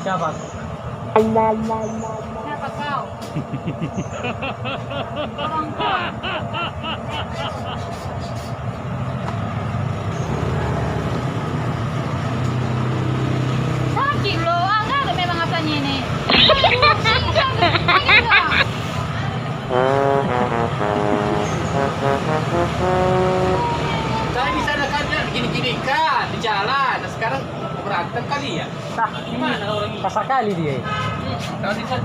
Siapa? Siapa kau? Orang kau. Sakit loh, enggak ada memang apanya ini. Saya di sana kan gini-gini kan di jalan. Nah, sekarang berantem kali ya? Nah, Gimana orang ini? kasar kali dia. Kalau di sana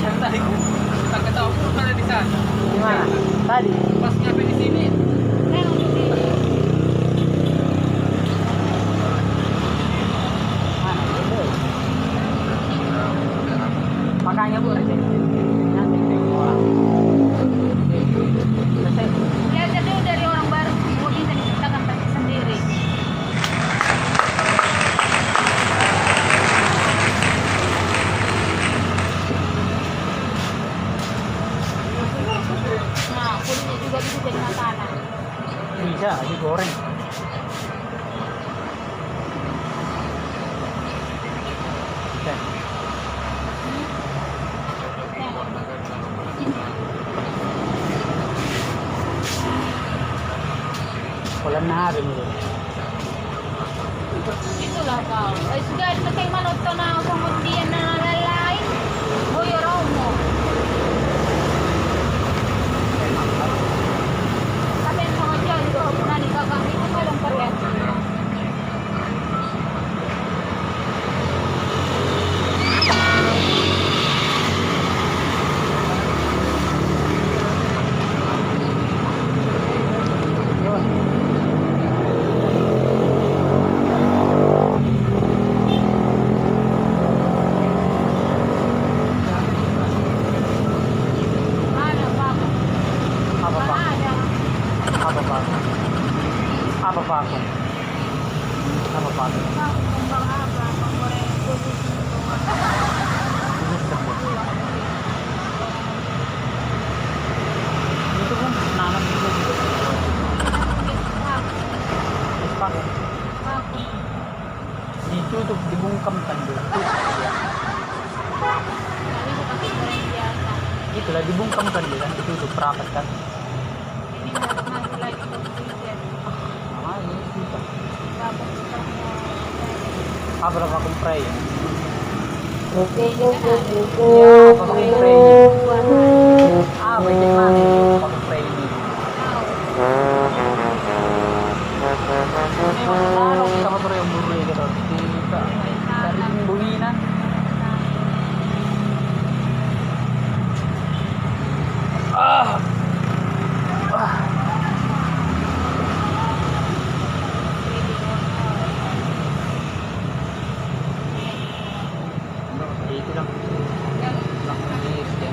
yang tadi kita ketahui pun ada di sana. Gimana? Tadi. Pas nyampe di sini, Mana? Itu. Makanya bu, nanti tengok orang. Selesai. Lihat dulu dari orang baru, mau bisa diciptakan kaki sendiri. Nah, kulitnya juga bisa jadi makanan. Bisa digoreng. Oke. Walang nahabi mo. Itulah kau. Sudah pakai manoto na kemudian na lain. Boyo raw mo. Sabi ng mga dyan, nani kagamit mo lang pa rin. Yun. Ano ba ako? Apa pa? Ada. Apa pa? Apa pa ako? Apa pa ako? Kung bahaba, pag-orek, Gusto mo. Dito ko, nanap dito. Pak, dito ito, dibungkam kan dito. Itulah dibungkam kan dia kan, itu perakat kan. Ah, ini kita. Apa lah pakai spray? Ya, apa pakai spray? Ah, bagaimana itu pakai spray ini? Taruh sama tuh yang buru ya gitu. Kita dari buhinan. Ah. Ah. Itu lang. Lang maliit yan.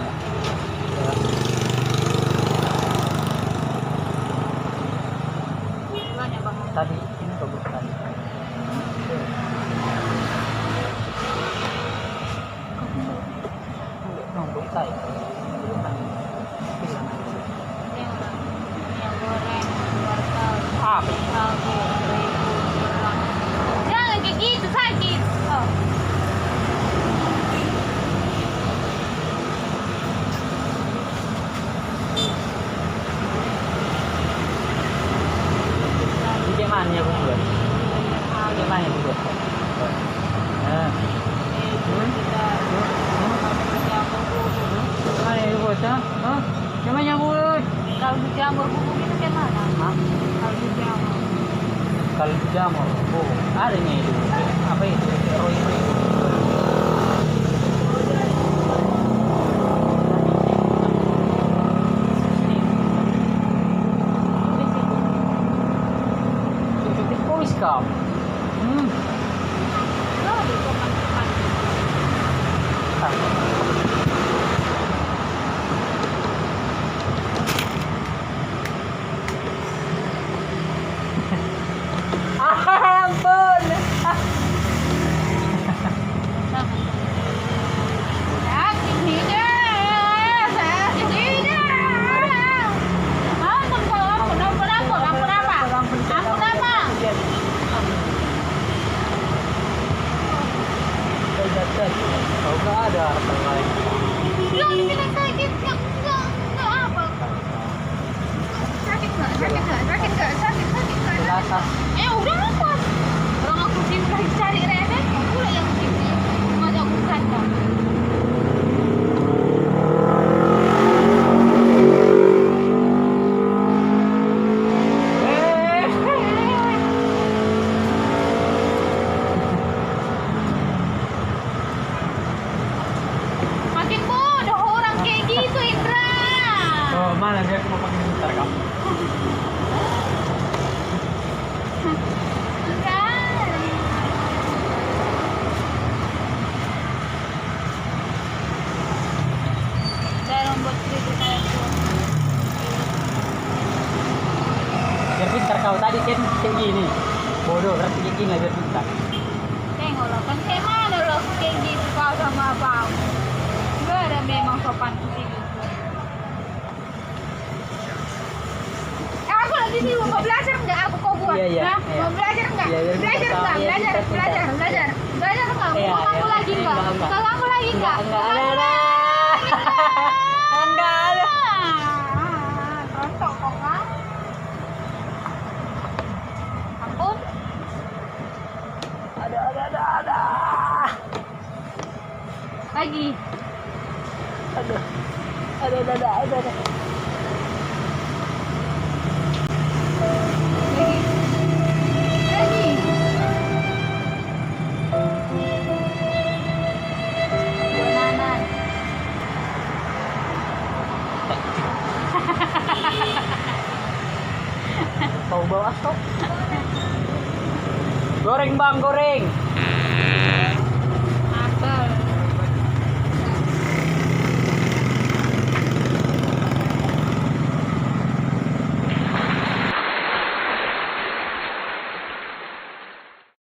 Tadi ini bagus tadi. Nunggu saya. Apa? Jangan kayak gitu, sakit. Oh. Bagaimana ya bunda? Bagaimana ya bunda? Gimana ya bunda? Gimana ya bunda? Kaldu jamur bubuk itu kayak mana? Hah? Kaldu jamur. Kalau jamur, oh adanya itu. Apa itu? Roy. Iskap. Ampun. Sakit nggak? Sakit nggak? Sakit nggak? Rasa. Udah lepas. Orang aku sih udah cari Rene, aku lah yang sini. Masa aku kata. Makin bodoh orang kayak gitu, Indra. Oh, mana dia aku mau pakai bentar kamu. Indra. Saya membuat cerita itu. Biar pintar kau tadi kan kayak gini. Bodoh, berarti kayak gini lah biar pintar. Tengoklah kan kayak mana loh kayak gitu kau sama abang. Gak ada memang sopan sih gitu. Aku lagi sih mau belajar nggak? Aku kau buat. Iya, iya, Nah, iya. mau belajar nggak? Iya, biar Belajar pintar, nggak? iya, Belajar, pintar, belajar, pintar. belajar, belajar nggak? Iya, Mau kamu iya. lagi nggak? Enggak. Mau kamu lagi nggak? Enggak Mau kamu ada. Enggak ada. Cocok kok kan? Ampun. Ada. Lagi. Aduh. Ada. Lagi. Lagi. Bananan. Kau bawa stop. Goreng bang, goreng.